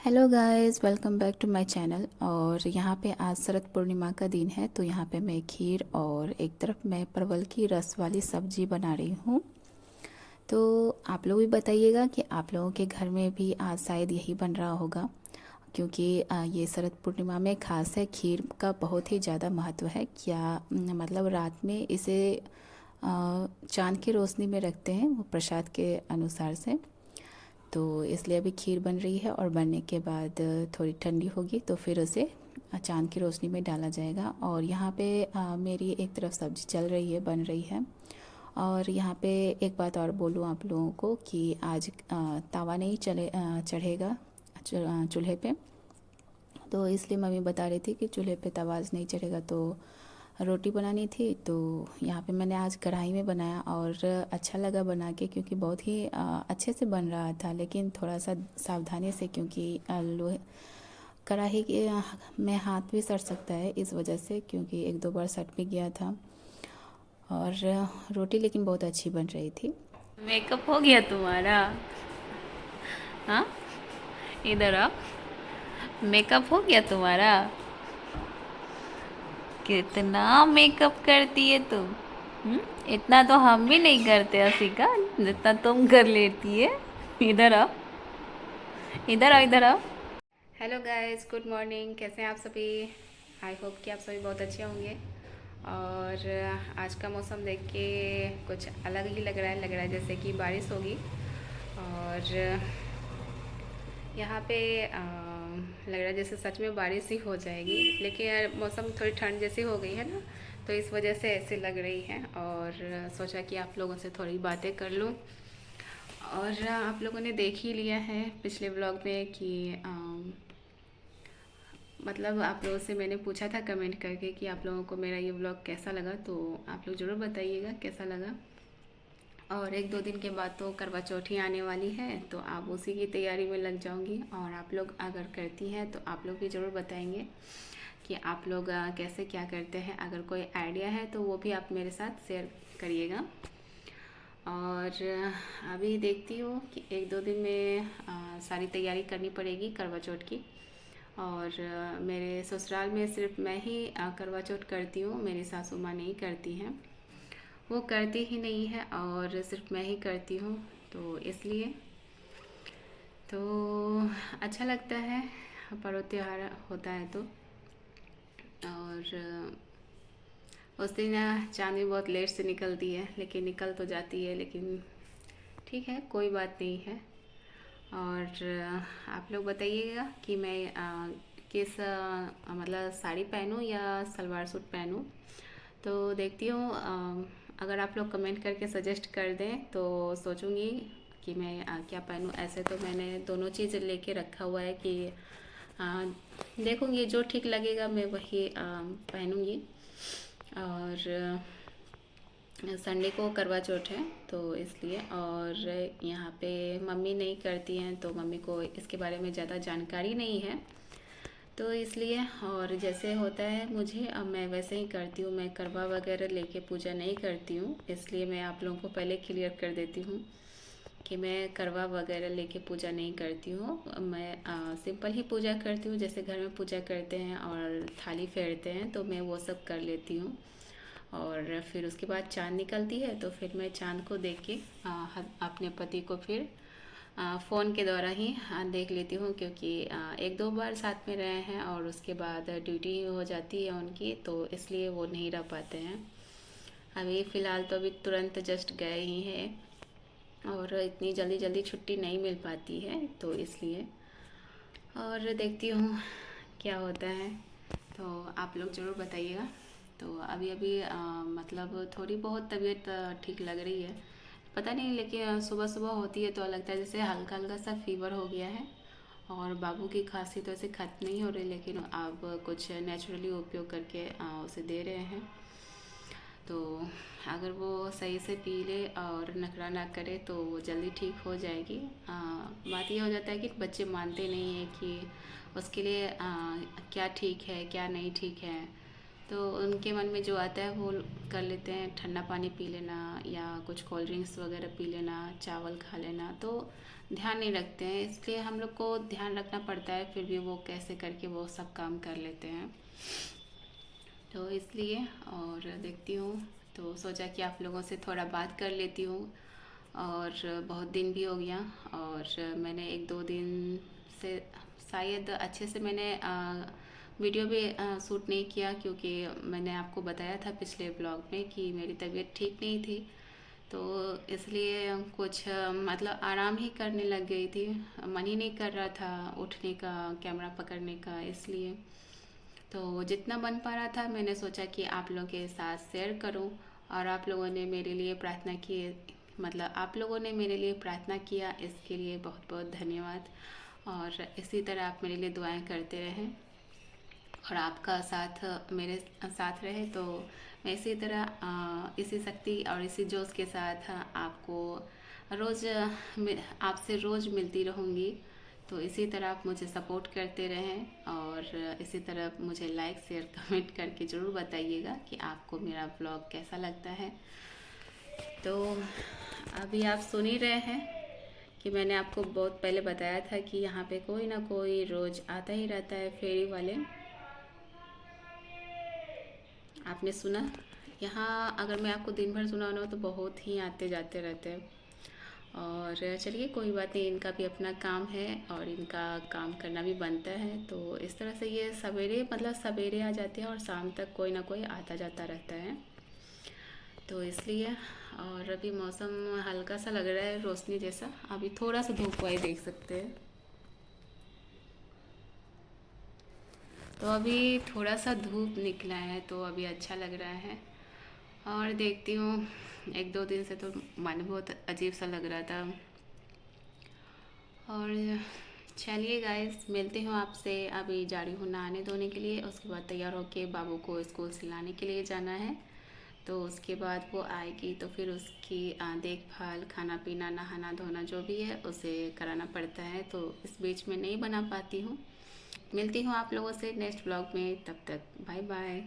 Hello guys, welcome back to my channel. और यहाँ पे आज शरद पूर्णिमा का दिन है, तो यहाँ पे मैं खीर और एक तरफ मैं परवल की रस वाली सब्जी बना रही हूँ। तो आप लोग भी बताइएगा कि आप लोगों के घर में भी आज शायद यही बन रहा होगा, क्योंकि ये शरद पूर्णिमा में खास है। खीर का बहुत ही ज़्यादा महत्व है। क्या मतलब रात में इसे चांद की रोशनी में रखते हैं, वो प्रसाद के अनुसार से। तो इसलिए अभी खीर बन रही है और बनने के बाद थोड़ी ठंडी होगी तो फिर उसे चांद की रोशनी में डाला जाएगा। और यहाँ पे मेरी एक तरफ सब्ज़ी चल रही है, बन रही है। और यहाँ पे एक बात और बोलूँ आप लोगों को कि आज तवा नहीं चढ़ेगा चूल्हे पे। तो इसलिए मम्मी बता रही थी कि चूल्हे पे तवा आज नहीं चढ़ेगा, तो रोटी बनानी थी। तो यहाँ पे मैंने आज कढ़ाई में बनाया और अच्छा लगा बना के, क्योंकि बहुत ही अच्छे से बन रहा था। लेकिन थोड़ा सा सावधानी से, क्योंकि लोहे कढ़ाई के में हाथ भी सट सकता है इस वजह से, क्योंकि एक दो बार सट भी गया था। और रोटी लेकिन बहुत अच्छी बन रही थी। मेकअप हो गया तुम्हारा? हाँ, इधर आओ। मेकअप हो गया तुम्हारा? कितना मेकअप करती है तुम? इतना तो हम भी नहीं करते असिका, जितना तुम कर लेती है। इधर आओ, इधर आओ, इधर आओ। Hello guys, good morning. कैसे हैं आप सभी? आई होप कि आप सभी बहुत अच्छे होंगे। और आज का मौसम देख के कुछ अलग ही लग रहा है जैसे कि बारिश होगी। और यहाँ पे लग रहा है जैसे सच में बारिश ही हो जाएगी, लेकिन यार मौसम थोड़ी ठंड जैसी हो गई है ना, तो इस वजह से ऐसे लग रही है। और सोचा कि आप लोगों से थोड़ी बातें कर लूँ। और आप लोगों ने देख ही लिया है पिछले व्लॉग में कि मतलब आप लोगों से मैंने पूछा था कमेंट करके कि आप लोगों को मेरा ये व्लॉग कैसा लगा, तो आप लोग ज़रूर बताइएगा कैसा लगा। और एक दो दिन के बाद तो करवा चौथ ही आने वाली है, तो आप उसी की तैयारी में लग जाऊंगी। और आप लोग अगर करती हैं तो आप लोग भी ज़रूर बताएंगे कि आप लोग कैसे क्या करते हैं। अगर कोई आइडिया है तो वो भी आप मेरे साथ शेयर करिएगा। और अभी देखती हूँ कि एक दो दिन में सारी तैयारी करनी पड़ेगी करवा चौथ की। और मेरे ससुराल में सिर्फ मैं ही करवा चौथ करती हूँ, मेरी सासू माँ नहीं करती हैं। वो करती ही नहीं है और सिर्फ मैं ही करती हूँ, तो इसलिए तो अच्छा लगता है पर्व त्योहार होता है तो। और उस दिन चाँद भी बहुत लेट से निकलती है, लेकिन निकल तो जाती है, लेकिन ठीक है, कोई बात नहीं है। और आप लोग बताइएगा कि मैं किस मतलब साड़ी पहनूं या सलवार सूट पहनूं। तो देखती हूँ, अगर आप लोग कमेंट करके सजेस्ट कर दें तो सोचूंगी कि मैं क्या पहनूं। ऐसे तो मैंने दोनों चीज़ लेके रखा हुआ है कि अ, देखूंगी जो ठीक लगेगा मैं वही पहनूंगी। और संडे को करवा चौथ है तो इसलिए। और यहाँ पे मम्मी नहीं करती हैं तो मम्मी को इसके बारे में ज़्यादा जानकारी नहीं है, तो इसलिए। और जैसे होता है मुझे, अब मैं वैसे ही करती हूँ। मैं करवा वगैरह लेके पूजा नहीं करती हूँ, इसलिए मैं आप लोगों को पहले क्लियर कर देती हूँ कि मैं करवा वगैरह लेके पूजा नहीं करती हूँ। मैं सिंपल ही पूजा करती हूँ, जैसे घर में पूजा करते हैं और थाली फेरते हैं, तो मैं वो सब कर लेती हूँ। और फिर उसके बाद चाँद निकलती है तो फिर मैं चाँद को देख के अपने पति को फिर फ़ोन के द्वारा ही देख लेती हूँ, क्योंकि एक दो बार साथ में रहे हैं और उसके बाद ड्यूटी हो जाती है उनकी, तो इसलिए वो नहीं रह पाते हैं। अभी फ़िलहाल तो अभी तुरंत जस्ट गए ही हैं, और इतनी जल्दी जल्दी छुट्टी नहीं मिल पाती है, तो इसलिए। और देखती हूँ क्या होता है, तो आप लोग ज़रूर बताइएगा। तो अभी अभी मतलब थोड़ी बहुत तबीयत ठीक लग रही है, पता नहीं, लेकिन सुबह सुबह होती है तो लगता है जैसे हल्का हल्का सा फीवर हो गया है। और बाबू की खांसी तो ऐसे ख़त्म नहीं हो रही, लेकिन अब कुछ नेचुरली उपयोग करके उसे दे रहे हैं। तो अगर वो सही से पी ले और नखरा ना करे तो वो जल्दी ठीक हो जाएगी। बात ये हो जाता है कि बच्चे मानते नहीं हैं कि उसके लिए क्या ठीक है क्या नहीं ठीक है, तो उनके मन में जो आता है वो कर लेते हैं। ठंडा पानी पी लेना या कुछ कोल्ड ड्रिंक्स वगैरह पी लेना, चावल खा लेना, तो ध्यान नहीं रखते हैं, इसलिए हम लोग को ध्यान रखना पड़ता है, फिर भी वो कैसे करके वो सब काम कर लेते हैं। तो इसलिए और देखती हूँ, तो सोचा कि आप लोगों से थोड़ा बात कर लेती हूँ। और बहुत दिन भी हो गया, और मैंने 1-2 दिन से शायद अच्छे से मैंने वीडियो भी शूट नहीं किया, क्योंकि मैंने आपको बताया था पिछले ब्लॉग में कि मेरी तबीयत ठीक नहीं थी। तो इसलिए कुछ मतलब आराम ही करने लग गई थी, मन ही नहीं कर रहा था उठने का, कैमरा पकड़ने का। इसलिए तो जितना बन पा रहा था मैंने सोचा कि आप लोगों के साथ शेयर करूं। और आप लोगों ने मेरे लिए प्रार्थना की, मतलब आप लोगों ने मेरे लिए प्रार्थना किया, इसके लिए बहुत बहुत धन्यवाद। और इसी तरह आप मेरे लिए दुआएं करते रहें और आपका साथ मेरे साथ रहे, तो मैं इसी तरह इसी शक्ति और इसी जोश के साथ आपको रोज़ आपसे रोज़ मिलती रहूँगी। तो इसी तरह आप मुझे सपोर्ट करते रहें, और इसी तरह मुझे लाइक शेयर कमेंट करके ज़रूर बताइएगा कि आपको मेरा ब्लॉग कैसा लगता है। तो अभी आप सुन ही रहे हैं कि मैंने आपको बहुत पहले बताया था कि यहाँ पे कोई ना कोई रोज़ आता ही रहता है, फेरी वाले। आपने सुना, यहाँ अगर मैं आपको दिन भर सुनाऊँ ना तो बहुत ही आते जाते रहते हैं। और चलिए कोई बात नहीं, इनका भी अपना काम है और इनका काम करना भी बनता है। तो इस तरह से ये सवेरे मतलब सवेरे आ जाते हैं और शाम तक कोई ना कोई आता जाता रहता है। तो इसलिए, और अभी मौसम हल्का सा लग रहा है रोशनी जैसा, अभी थोड़ा सा धूप हुआ देख सकते हैं। तो अभी थोड़ा सा धूप निकला है तो अभी अच्छा लग रहा है। और देखती हूँ, 1-2 दिन से तो मन बहुत अजीब सा लग रहा था। और चलिए गाइस, मिलती हूँ आपसे। अभी जा रही हूँ नहाने धोने के लिए, उसके बाद तैयार होके बाबू को स्कूल से लाने के लिए जाना है। तो उसके बाद वो आएगी तो फिर उसकी देखभाल, खाना पीना, नहाना धोना जो भी है उसे कराना पड़ता है, तो इस बीच में नहीं बना पाती हूँ। मिलती हूँ आप लोगों से नेक्स्ट ब्लॉग में, तब तक बाय बाय।